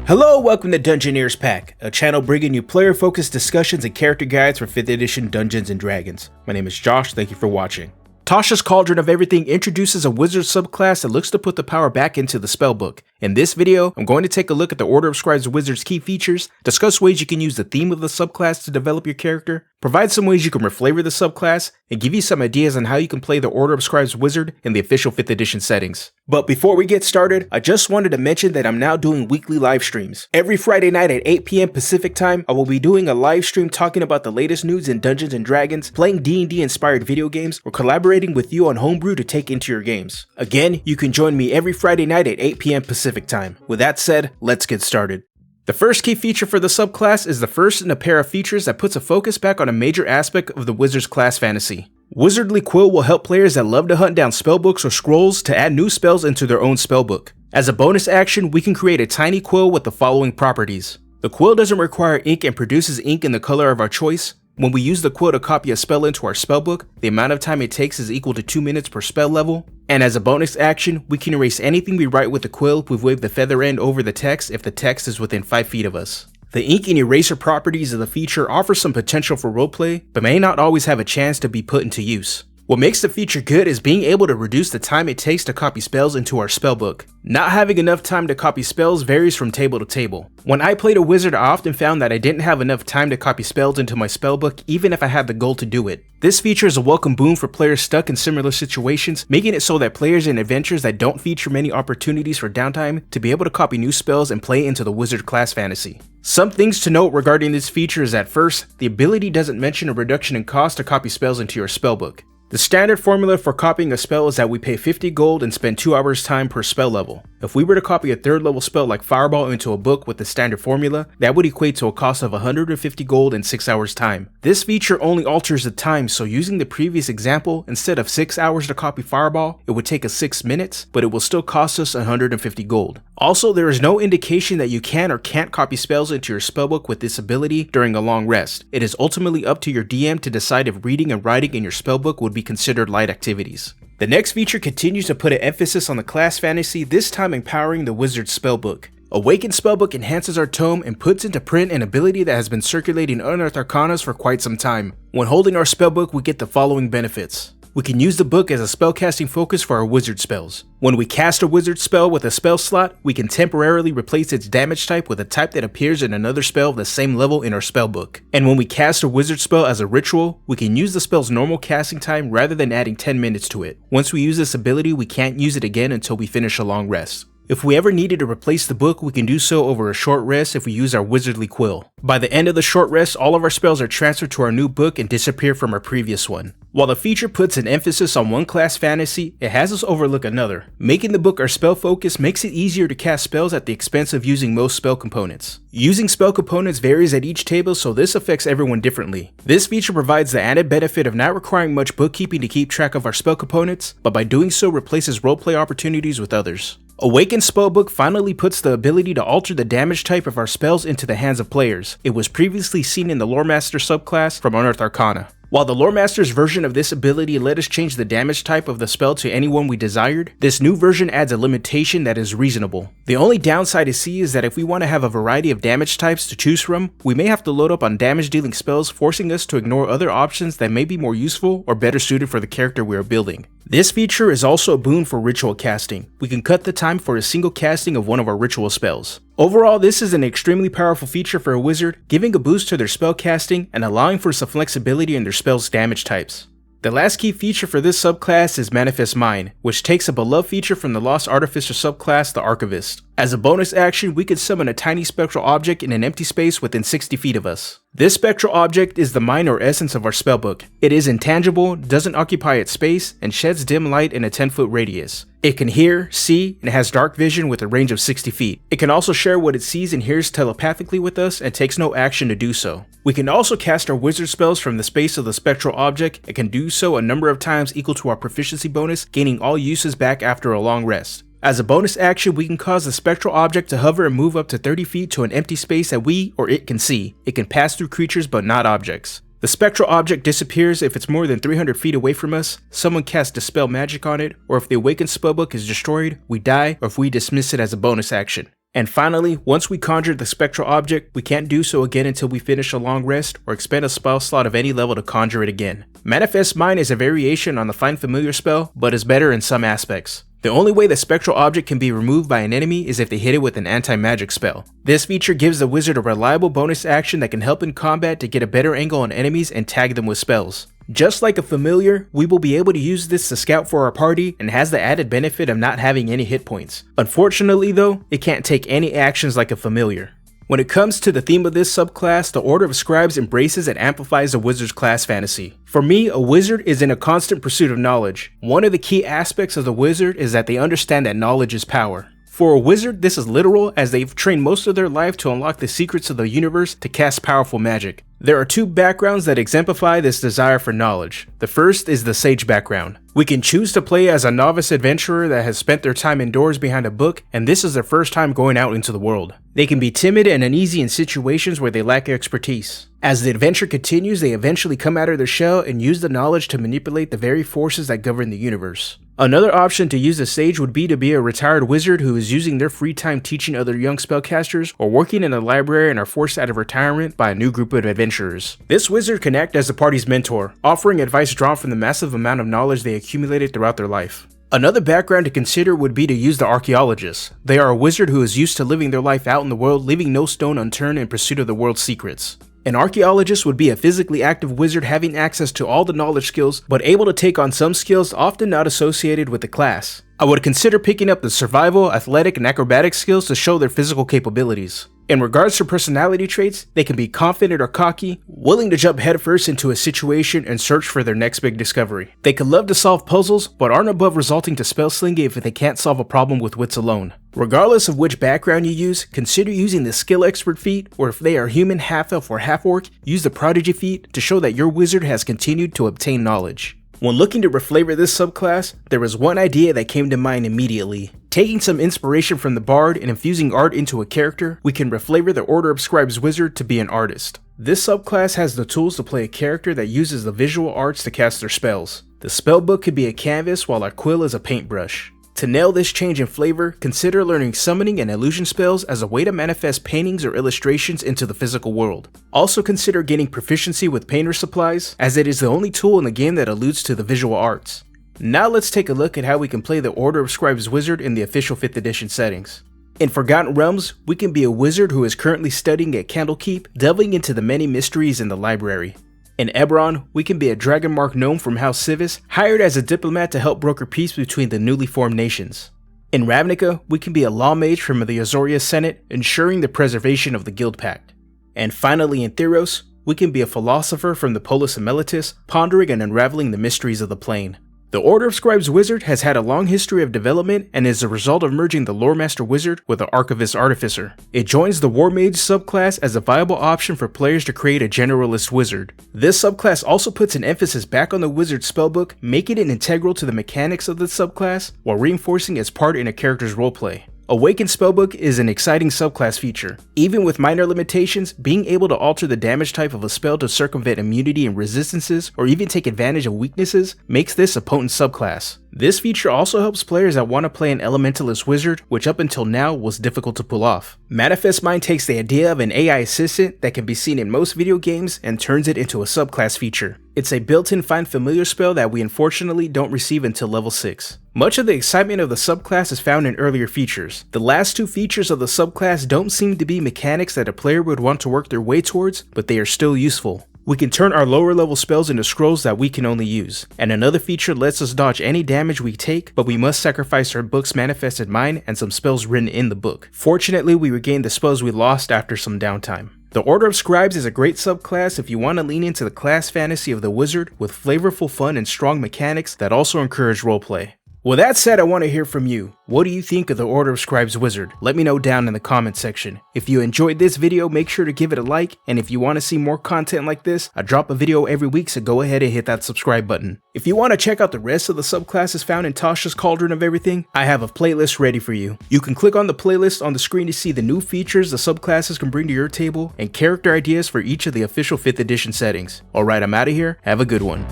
Hello, welcome to Dungeoneers Pack, a channel bringing you player-focused discussions and character guides for 5th edition Dungeons & Dragons. My name is Josh, thank you for watching. Tasha's Cauldron of Everything introduces a wizard subclass that looks to put the power back into the spellbook. In this video, I'm going to take a look at the Order of Scribes Wizard's key features, discuss ways you can use the theme of the subclass to develop your character, provide some ways you can reflavor the subclass, and give you some ideas on how you can play the Order of Scribes Wizard in the official 5th edition settings. But before we get started, I just wanted to mention that I'm now doing weekly live streams. Every Friday night at 8 PM Pacific time, I will be doing a live stream talking about the latest news in Dungeons & Dragons, playing D&D inspired video games, or collaborating with you on homebrew to take into your games. Again, you can join me every Friday night at 8 PM Pacific time. With that said, let's get started. The first key feature for the subclass is the first in a pair of features that puts a focus back on a major aspect of the wizard's class fantasy. Wizardly Quilt will help players that love to hunt down spellbooks or scrolls to add new spells into their own spellbook. As a bonus action, we can create a tiny quill with the following properties. The quill doesn't require ink and produces ink in the color of our choice. When we use the quill to copy a spell into our spellbook, the amount of time it takes is equal to 2 minutes per spell level. And as a bonus action, we can erase anything we write with the quill if we've waved the feather end over the text if the text is within 5 feet of us. The ink and eraser properties of the feature offer some potential for roleplay, but may not always have a chance to be put into use. What makes the feature good is being able to reduce the time it takes to copy spells into our spellbook. Not having enough time to copy spells varies from table to table. When I played a wizard, I often found that I didn't have enough time to copy spells into my spellbook even if I had the goal to do it. This feature is a welcome boon for players stuck in similar situations, making it so that players in adventures that don't feature many opportunities for downtime to be able to copy new spells and play into the wizard class fantasy. Some things to note regarding this feature is that first, the ability doesn't mention a reduction in cost to copy spells into your spellbook. The standard formula for copying a spell is that we pay 50 gold and spend 2 hours time per spell level. If we were to copy a 3rd level spell like Fireball into a book with the standard formula, that would equate to a cost of 150 gold and 6 hours time. This feature only alters the time, so using the previous example, instead of 6 hours to copy Fireball, it would take us 6 minutes, but it will still cost us 150 gold. Also, there is no indication that you can or can't copy spells into your spellbook with this ability during a long rest. It is ultimately up to your DM to decide if reading and writing in your spellbook would be considered light activities. The next feature continues to put an emphasis on the class fantasy, this time empowering the wizard's spellbook. Awakened Spellbook enhances our tome and puts into print an ability that has been circulating Unearthed Arcanas for quite some time. When holding our spellbook, we get the following benefits. We can use the book as a spellcasting focus for our wizard spells. When we cast a wizard spell with a spell slot, we can temporarily replace its damage type with a type that appears in another spell of the same level in our spellbook. And when we cast a wizard spell as a ritual, we can use the spell's normal casting time rather than adding 10 minutes to it. Once we use this ability, we can't use it again until we finish a long rest. If we ever needed to replace the book, we can do so over a short rest if we use our wizardly quill. By the end of the short rest, all of our spells are transferred to our new book and disappear from our previous one. While the feature puts an emphasis on one class fantasy, it has us overlook another. Making the book our spell focus makes it easier to cast spells at the expense of using most spell components. Using spell components varies at each table, so this affects everyone differently. This feature provides the added benefit of not requiring much bookkeeping to keep track of our spell components, but by doing so replaces roleplay opportunities with others. Awakened Spellbook finally puts the ability to alter the damage type of our spells into the hands of players. It was previously seen in the Loremaster subclass from Unearthed Arcana. While the Loremaster's version of this ability let us change the damage type of the spell to anyone we desired, this new version adds a limitation that is reasonable. The only downside I see is that if we want to have a variety of damage types to choose from, we may have to load up on damage dealing spells, forcing us to ignore other options that may be more useful or better suited for the character we are building. This feature is also a boon for ritual casting. We can cut the time for a single casting of one of our ritual spells. Overall, this is an extremely powerful feature for a wizard, giving a boost to their spell casting and allowing for some flexibility in their spell's damage types. The last key feature for this subclass is Manifest Mind, which takes a beloved feature from the Lost Artificer subclass, the Archivist. As a bonus action, we can summon a tiny spectral object in an empty space within 60 feet of us. This spectral object is the mind or essence of our spellbook. It is intangible, doesn't occupy its space, and sheds dim light in a 10-foot radius. It can hear, see, and has dark vision with a range of 60 feet. It can also share what it sees and hears telepathically with us and takes no action to do so. We can also cast our wizard spells from the space of the spectral object and can do so a number of times equal to our proficiency bonus, gaining all uses back after a long rest. As a bonus action, we can cause the spectral object to hover and move up to 30 feet to an empty space that we or it can see. It can pass through creatures but not objects. The spectral object disappears if it's more than 300 feet away from us, someone casts Dispel Magic on it, or if the awakened spellbook is destroyed, we die, or if we dismiss it as a bonus action. And finally, once we conjured the spectral object, we can't do so again until we finish a long rest or expend a spell slot of any level to conjure it again. Manifest Mind is a variation on the Find Familiar spell, but is better in some aspects. The only way the spectral object can be removed by an enemy is if they hit it with an anti-magic spell. This feature gives the wizard a reliable bonus action that can help in combat to get a better angle on enemies and tag them with spells. Just like a familiar, we will be able to use this to scout for our party and has the added benefit of not having any hit points. Unfortunately though, it can't take any actions like a familiar. When it comes to the theme of this subclass, the Order of Scribes embraces and amplifies the wizard's class fantasy. For me, a wizard is in a constant pursuit of knowledge. One of the key aspects of the wizard is that they understand that knowledge is power. For a wizard, this is literal as they've trained most of their life to unlock the secrets of the universe to cast powerful magic. There are two backgrounds that exemplify this desire for knowledge. The first is the sage background. We can choose to play as a novice adventurer that has spent their time indoors behind a book, and this is their first time going out into the world. They can be timid and uneasy in situations where they lack expertise. As the adventure continues, they eventually come out of their shell and use the knowledge to manipulate the very forces that govern the universe. Another option to use a sage would be to be a retired wizard who is using their free time teaching other young spellcasters or working in a library and are forced out of retirement by a new group of adventurers. This wizard can act as the party's mentor, offering advice drawn from the massive amount of knowledge they accumulated throughout their life. Another background to consider would be to use the archaeologist. They are a wizard who is used to living their life out in the world, leaving no stone unturned in pursuit of the world's secrets. An archaeologist would be a physically active wizard having access to all the knowledge skills, but able to take on some skills often not associated with the class. I would consider picking up the survival, athletic, and acrobatic skills to show their physical capabilities. In regards to personality traits, they can be confident or cocky, willing to jump headfirst into a situation and search for their next big discovery. They can love to solve puzzles, but aren't above resorting to spell slinging if they can't solve a problem with wits alone. Regardless of which background you use, consider using the skill expert feat, or if they are human, half-elf, or half-orc, use the prodigy feat to show that your wizard has continued to obtain knowledge. When looking to reflavor this subclass, there was one idea that came to mind immediately. Taking some inspiration from the bard and infusing art into a character, we can reflavor the Order of Scribes Wizard to be an artist. This subclass has the tools to play a character that uses the visual arts to cast their spells. The spellbook could be a canvas while our quill is a paintbrush. To nail this change in flavor, consider learning summoning and illusion spells as a way to manifest paintings or illustrations into the physical world. Also consider gaining proficiency with painter supplies, as it is the only tool in the game that alludes to the visual arts. Now let's take a look at how we can play the Order of Scribes Wizard in the official 5th edition settings. In Forgotten Realms, we can be a wizard who is currently studying at Candlekeep, delving into the many mysteries in the library. In Eberron, we can be a dragon-marked gnome from House Civis, hired as a diplomat to help broker peace between the newly formed nations. In Ravnica, we can be a law mage from the Azoria Senate, ensuring the preservation of the Guild Pact. And finally in Theros, we can be a philosopher from the Polis Emeritus, pondering and unraveling the mysteries of the plane. The Order of Scribes Wizard has had a long history of development and is a result of merging the Lore Master Wizard with the Archivist Artificer. It joins the War Mage subclass as a viable option for players to create a generalist wizard. This subclass also puts an emphasis back on the wizard spellbook, making it integral to the mechanics of the subclass while reinforcing its part in a character's roleplay. Awakened Spellbook is an exciting subclass feature. Even with minor limitations, being able to alter the damage type of a spell to circumvent immunity and resistances, or even take advantage of weaknesses, makes this a potent subclass. This feature also helps players that want to play an elementalist wizard, which up until now was difficult to pull off. Manifest Mind takes the idea of an AI assistant that can be seen in most video games and turns it into a subclass feature. It's a built-in Find Familiar spell that we unfortunately don't receive until level 6. Much of the excitement of the subclass is found in earlier features. The last two features of the subclass don't seem to be mechanics that a player would want to work their way towards, but they are still useful. We can turn our lower level spells into scrolls that we can only use, and another feature lets us dodge any damage we take, but we must sacrifice our book's manifested mind and some spells written in the book. Fortunately, we regained the spells we lost after some downtime. The Order of Scribes is a great subclass if you want to lean into the class fantasy of the wizard with flavorful fun and strong mechanics that also encourage roleplay. With that said, I want to hear from you. What do you think of the Order of Scribes Wizard? Let me know down in the comment section. If you enjoyed this video, make sure to give it a like, and if you want to see more content like this, I drop a video every week, so go ahead and hit that subscribe button. If you want to check out the rest of the subclasses found in Tasha's Cauldron of Everything, I have a playlist ready for you. You can click on the playlist on the screen to see the new features the subclasses can bring to your table, and character ideas for each of the official 5th edition settings. Alright, I'm out of here, have a good one.